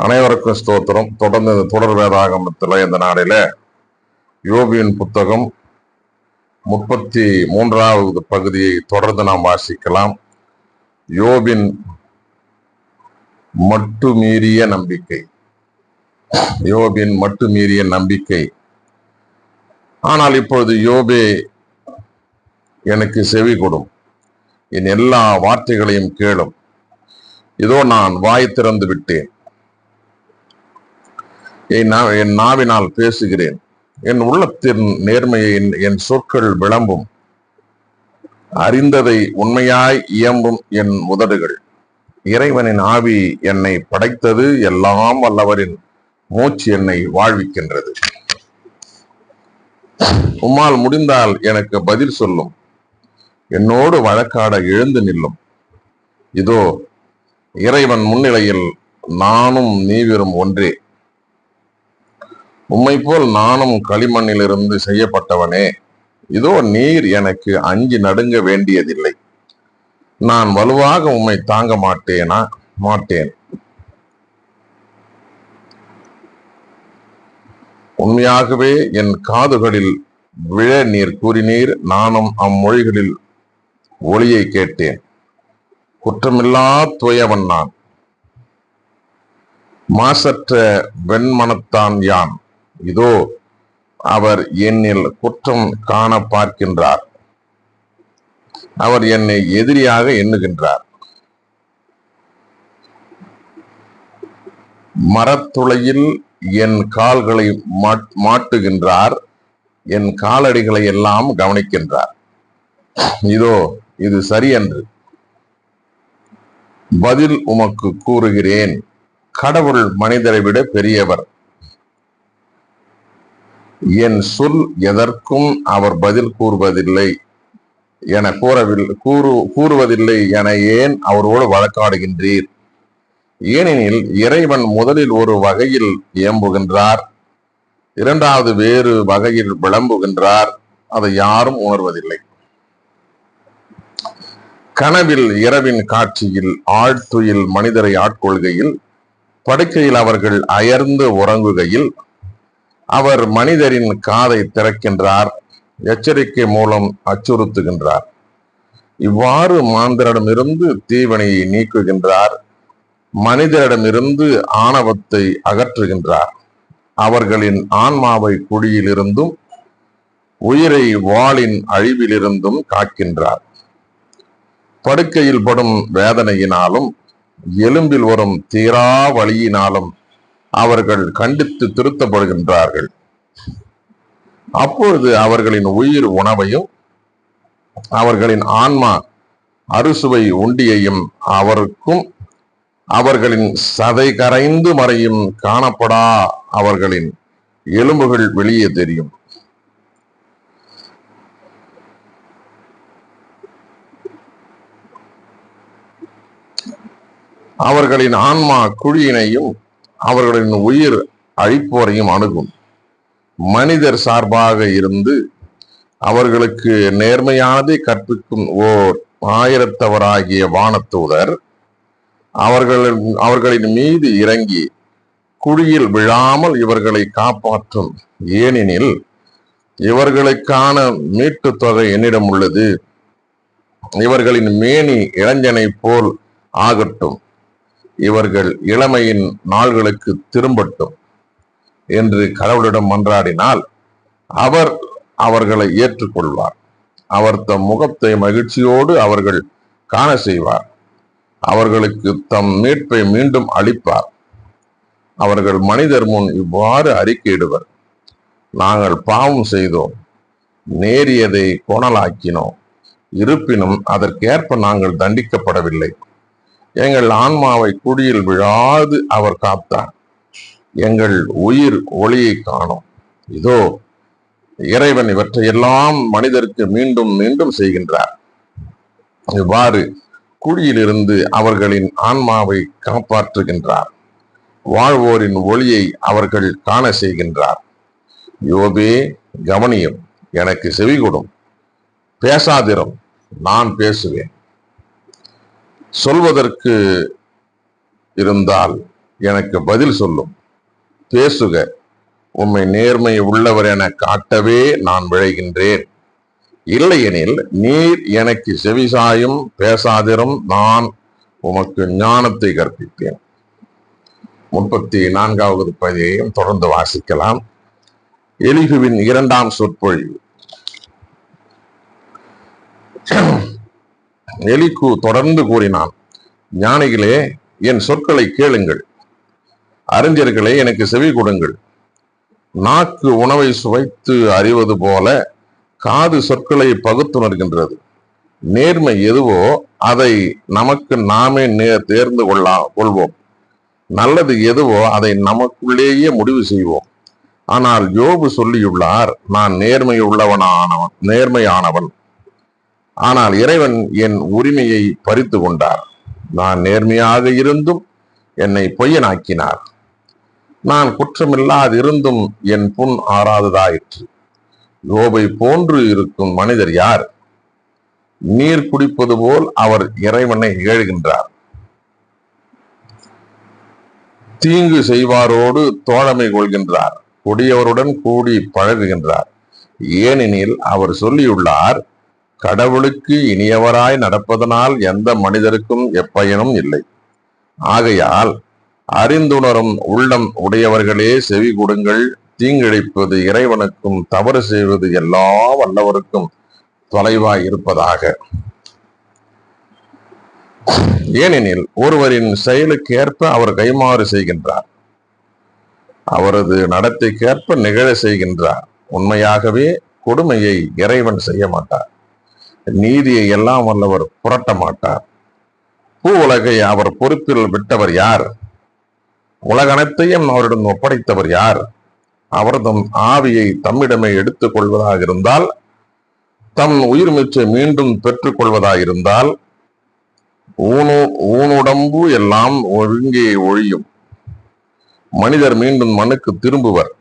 அனைவருக்கும் ஸ்தோத்திரம். தொடர்ந்து இந்த தொடர் வேதாகமத்துல இந்த நாளில யோபின் புத்தகம் 33வது பகுதியை தொடர்ந்து நாம் வாசிக்கலாம். யோபின் மட்டுமீறிய நம்பிக்கை. யோபின் மட்டுமீறிய நம்பிக்கை. ஆனால் இப்பொழுது யோபே, எனக்கு செவி கொடும், என் எல்லா வார்த்தைகளையும் கேளும். இதோ நான் வாய் திறந்து விட்டேன், என் நாவினால் பேசுகிறேன், என் உள்ளத்தின் நேர்மையை என் சொற்கள் விளம்பும், அறிந்ததை உண்மையாய் இயம்பும் என் உதடுகள். இறைவனின் ஆவி என்னை படைத்தது, எல்லாம் வல்லவரின் மூச்சு என்னை வாழ்விக்கின்றது. உம்மால் முடிந்தால் எனக்கு பதில் சொல்லும், என்னோடு வழக்காட எழுந்து நில்லும். இதோ இறைவன் முன்னிலையில் நானும் நீவிரும் ஒன்றே. உம்மை போல் நானும் களிமண்ணிலிருந்து செய்யப்பட்டவனே. இதோ நீர் எனக்கு அஞ்சி நடுங்க வேண்டியதில்லை. நான் வலுவாக உம்மை தாங்க மாட்டேன். உண்மையாகவே என் காதுகளில் விழ நீர் கூறினீர், நானும் அம்மொழிகளில் ஒளியை கேட்டேன். குற்றமில்லா தூயவன் நான், மாசற்ற வெண்மனத்தான் யான். இதோ அவர் என்னில் குற்றம் காண பார்க்கின்றார், அவர் என்னை எதிரியாக எண்ணுகின்றார். மரத்துளையில் என் கால்களை மாட்டுகின்றார், என் காலடிகளை எல்லாம் கவனிக்கின்றார். இதோ இது சரியன்று. பதில் உமக்கு கூறுகிறேன், கடவுள் மனிதரை விட பெரியவர். என் சொல் எதற்கும் அவர் பதில் கூறுவதில்லை என ஏன் அவரோடு வழக்காடுகின்றீர்? ஏனெனில் இறைவன் முதலில் ஒரு வகையில் இயம்புகின்றார், இரண்டாவது வேறு வகையில் விளம்புகின்றார். அதை யாரும் உணர்வதில்லை. கனவில் இரவின் காட்சியில் ஆழ்துயில் மனிதரை ஆட்கொள்கையில், படுக்கையில் அவர்கள் அயர்ந்து உறங்குகையில் அவர் மனிதரின் காதை திறக்கின்றார், எச்சரிக்கை மூலம் அச்சுறுத்துகின்றார். இவ்வாறு மாந்தரிடமிருந்து தீவினையை நீக்குகின்றார், மனிதரிடமிருந்து ஆணவத்தை அகற்றுகின்றார். அவர்களின் ஆன்மாவை குழியிலிருந்தும் உயிரை வாளின் அழிவிலிருந்தும் காக்கின்றார். படுக்கையில் படும் வேதனையினாலும் எலும்பில் வரும் தீரா வலியினாலும் அவர்கள் கண்டித்து திருத்தப்படுகின்றார்கள். அப்பொழுது அவர்களின் உயிர் உணவையும் அவர்களின் ஆன்மா அறுசுவை உண்டியையும் அவருக்கும் அவர்களின் சதை கரைந்து மறையும் காணப்படா அவர்களின் எலும்புகள் வெளியே தெரியும். அவர்களின் ஆன்மா குழியினையும் அவர்களின் உயிர் அழிப்போரையும் அணுகும். மனிதர் சார்பாக இருந்து அவர்களுக்கு நேர்மையானதை கற்பிக்கும் ஓர் ஆயிரத்தவராகிய வானதூதர் அவர்களின் மீது இறங்கி குழியில் விழாமல் இவர்களை காப்பாற்றும். ஏனெனில் இவர்களுக்கான மீட்டு தொகை என்னிடம் உள்ளது. இவர்களின் மேனி இளைஞனை போல் ஆகட்டும், இவர்கள் இளமையின் நாள்களுக்கு திரும்பட்டும் என்று கடவுளிடம் மன்றாடினால் அவர் அவர்களை ஏற்றுக்கொள்வார். அவர் தம் முகத்தை மகிழ்ச்சியோடு அவர்கள் காண செய்வார். அவர்களுக்கு தம் மீட்பை மீண்டும் அளிப்பார். அவர்கள் மனிதர் முன் இவ்வாறு அறிக்கையிடுவர், நாங்கள் பாவம் செய்தோம், நேரியதை கோணலாக்கினோம், இருப்பினும் அதற்கேற்ப நாங்கள் தண்டிக்கப்படவில்லை. எங்கள் ஆன்மாவை குடியில் விழாது அவர் காத்தார், எங்கள் உயிர் ஒளியை காணும். இதோ இறைவன் இவற்றையெல்லாம் மனிதருக்கு மீண்டும் மீண்டும் செய்கின்றார். இவ்வாறு குழியிலிருந்து அவர்களின் ஆன்மாவை காப்பாற்றுகின்றார், வாழ்வோரின் ஒளியை அவர்கள் காண செய்கின்றார். யோபே, கவனியும், எனக்கு செவி கொடும், பேசாதிரும், நான் பேசுவேன். சொல்வதற்கு இருந்தால் எனக்கு பதில் சொல்லும். பேசுக. உம்மை நேர்மை உள்ளவர் என காட்டவே நான் விழைகின்றேன். இல்லையெனில் நீர் எனக்கு செவிசாயும் பேசாதிரும், நான் உமக்கு ஞானத்தை கற்பிப்பேன். 34வது பகுதியையும் தொடர்ந்து வாசிக்கலாம். எலிகுவின் 2ஆம் சொற்பொழிவு. எலிகு தொடர்ந்து கூறினான், ஞானிகளே, என் சொற்களை கேளுங்கள். அறிஞர்களே, எனக்கு செவி கொடுங்கள். நாக்கு உணவை சுவைத்து அறிவது போல காது சொற்களை பகுத்துணர்கின்றது. நேர்மை எதுவோ அதை நமக்கு நாமே தேர்ந்து கொள்வோம். நல்லது எதுவோ அதை நமக்குள்ளேயே முடிவு செய்வோம். ஆனால் யோபு சொல்லியுள்ளார், நான் நேர்மையானவன். ஆனால் இறைவன் என் உரிமையை பறித்து கொண்டார். நான் நேர்மையாக இருந்தும் என்னை பொய்யனாக்கினார். நான் குற்றமில்லாதிருந்தும் என் புண் ஆறாததாயிற்று. யோபை போன்று இருக்கும் மனிதர் யார்? நீர் குடிப்பது போல் அவர் இறைவனை இகழ்கின்றார். தீங்கு செய்வாரோடு தோழமை கொள்கின்றார். கொடியவருடன் கூடி பழகுகின்றார். ஏனெனில் அவர் சொல்லியுள்ளார், கடவுளுக்கு இனியவராய் நடப்பதனால் எந்த மனிதருக்கும் எப்பயனும் இல்லை. ஆகையால் அறிந்துணரும் உள்ளம் உடையவர்களே செவி கொடுங்கள். தீங்கிழைப்பது இறைவனுக்கும் தவறு செய்வது எல்லா வல்லவருக்கும் தொலைவாய் இருப்பதாக. ஏனெனில் ஒருவரின் செயலுக்கேற்ப அவர் கைமாறு செய்கின்றார், அவரது நடத்தைக்கேற்ப நிகழ செய்கின்றார். உண்மையாகவே கொடுமையை இறைவன் செய்ய மாட்டார், நீதியை எல்லாம் வல்லவர் புரட்ட மாட்டார். பூ உலகை அவர் பொறுப்பில் விட்டவர் யார்? உலகனைத்தையும் அவரிடம் ஒப்படைத்தவர் யார்? அவர் தம் ஆவியை தம்மிடமே எடுத்துக் கொள்வதாக இருந்தால், தம் உயிர் மீச்சை மீண்டும் பெற்றுக் கொள்வதாயிருந்தால், ஊனுடம்பு எல்லாம் ஒழுங்கே ஒழியும். மனிதர் மீண்டும் மண்ணுக்கு திரும்புவர்.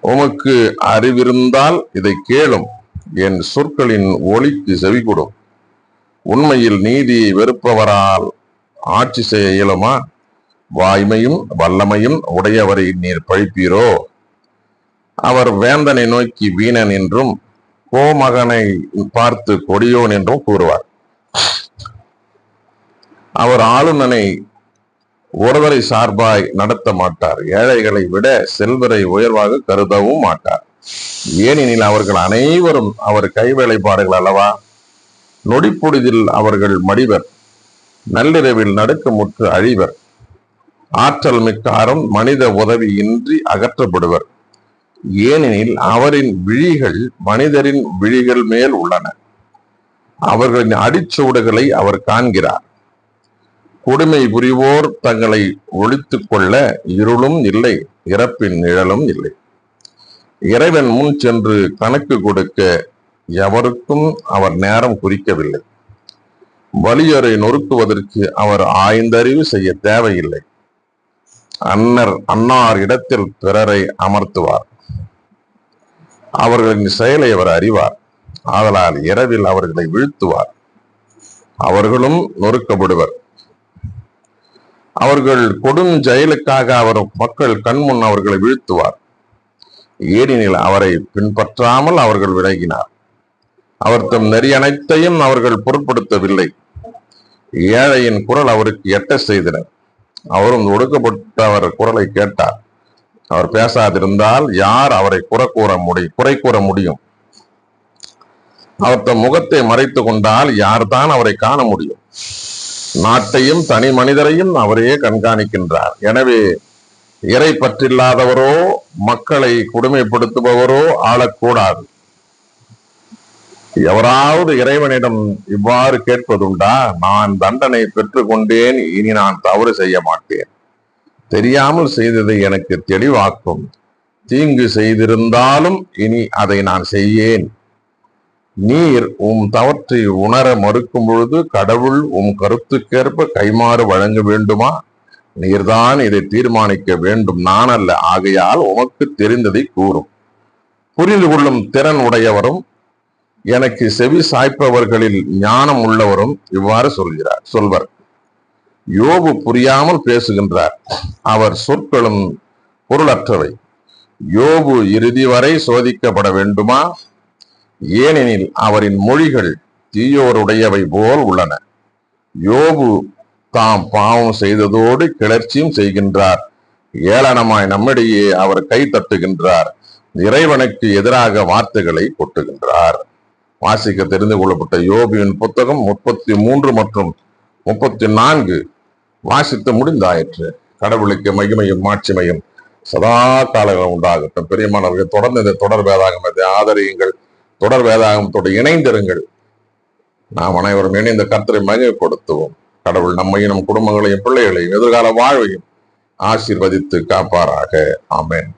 உமக்கு அறிவிருந்தால் இதை கேளும், என் சொற்களின் ஒளிக்கு செவி கொடும். உண்மையில் நீதியை வெறுப்பவரால் ஆட்சி செய்ய இயலுமா? வாய்மையும் வல்லமையும் உடையவரை நீர் பழிப்பீரோ? அவர் வேந்தனை நோக்கி வீணன் என்றும் கோமகனை பார்த்து கொடியோன் என்றும் கூறுவார். அவர் ஆளுநனை ஒருவரை சார்பாய் நடத்த மாட்டார். ஏழைகளை விட செல்வரை உயர்வாக கருதவும் மாட்டார். ஏனெனில் அவர்கள் அனைவரும் அவர் கைவேலைப்பாடுகள் அல்லவா? நொடிப்பொழுதில் அவர்கள் மடிவர், நள்ளிரவில் நடுக்கமுற்று அழிவர். ஆற்றல் மிக்காரும் மனித உதவியின்றி அகற்றப்படுவர். ஏனெனில் அவரின் விழிகள் மனிதரின் விழிகள் மேல் உள்ளன. அவர்களின் அடிச்சூடுகளை அவர் காண்கிறார். கொடுமை புரிவோர் தங்களை ஒழித்துக் கொள்ள இருளும் இல்லை, இறப்பின் நிழலும் இல்லை. இறைவன் முன் சென்று கணக்கு கொடுக்க எவருக்கும் அவர் நேரம் குறிக்கவில்லை. வலியரை நொறுக்குவதற்கு அவர் ஆய்ந்தறிவு செய்ய தேவையில்லை. அன்னார் இடத்தில் பிறரை அமர்த்துவார். அவர்களின் செயலை அவர் அறிவார். ஆதலால் இரவில் அவர்களை வீழ்த்துவார். அவர்களும் நொறுக்கப்படுவர். அவர்கள் கொடுஞ்செயலுக்காக அவர் மக்கள் கண்முன் அவர்களை வீழ்த்துவார். ஏனெனில் அவரை பின்பற்றாமல் அவர்கள் விலகினார். அவர் தம் நெறி அனைத்தையும் அவர்கள் பொருட்படுத்தவில்லை. ஏழையின் குரல் அவருக்கு எட்ட செய்தனர். அவரும் ஒடுக்கப்பட்டவர் குரலை கேட்டார். அவர் பேசாதிருந்தால் யார் அவரை குறை கூற முடியும்? அவர் தம் முகத்தை மறைத்து கொண்டால் யார்தான் அவரை காண முடியும்? நாட்டையும் தனி மனிதரையும் அவரே கண்காணிக்கின்றார். எனவே இறை பற்றில்லாதவரோ மக்களை கொடுமைப்படுத்துபவரோ ஆளக்கூடாது. எவராவது இறைவனிடம் இவ்வாறு கேட்பதுண்டா? நான் தண்டனை பெற்றுக் கொண்டேன், இனி நான் தவறு செய்ய மாட்டேன். தெரியாமல் செய்ததை எனக்கு தெளிவாக்கும். தீங்கு செய்திருந்தாலும் இனி அதை நான் செய்யேன். நீர் தவற்றை உணர மறுக்கும் பொழுது கடவுள் கருத்துக்கேற்ப கைமாறு வழங்க வேண்டுமா? நீர்தான் இதை தீர்மானிக்க வேண்டும், நான் அல்ல. ஆகையால் உமக்கு தெரிந்ததை கூறும். புரிந்து கொள்ளும் திறன் உடையவரும் எனக்கு செவி சாய்ப்பவர்களில் ஞானம் உள்ளவரும் இவ்வாறு சொல்வர். யோபு புரியாமல் பேசுகின்றார். அவர் சொற்களும் பொருளற்றவை. யோபு இறுதி வரை சோதிக்கப்பட வேண்டுமா? ஏனெனில் அவரின் மொழிகள் தீயோருடையவை போல் உள்ளன. யோபு தாம் பாவம் செய்ததோடு கிளர்ச்சியும் செய்கின்றார். ஏளனமாய் நம்மிடையே அவர் கை தட்டுகின்றார். இறைவனுக்கு எதிராக வார்த்தைகளை கொட்டுகின்றார். வாசிக்க தெரிந்து கொள்ளப்பட்ட யோபுவின் புத்தகம் 33 மற்றும் 34 வாசித்து முடிந்தாயிற்று. கடவுளுக்கு மகிமையும் மாட்சிமையும் சதா காலங்களும் உண்டாகட்டும். பெரியமானவர்கள், தொடர்ந்து இந்த தொடர் வேதாகமத்தை ஆதரியுங்கள். தொடர் வேதாகமத்தோடு இணைந்திருங்கள். நாம் அனைவரும் இணைந்த கர்த்தரை மகிமைப்படுத்துவோம். கடவுள் நம்மையும் நம் குடும்பங்களையும் பிள்ளைகளையும் எதிர்கால வாழ்வையும் ஆசீர்வதித்து காப்பாராக. ஆமென்.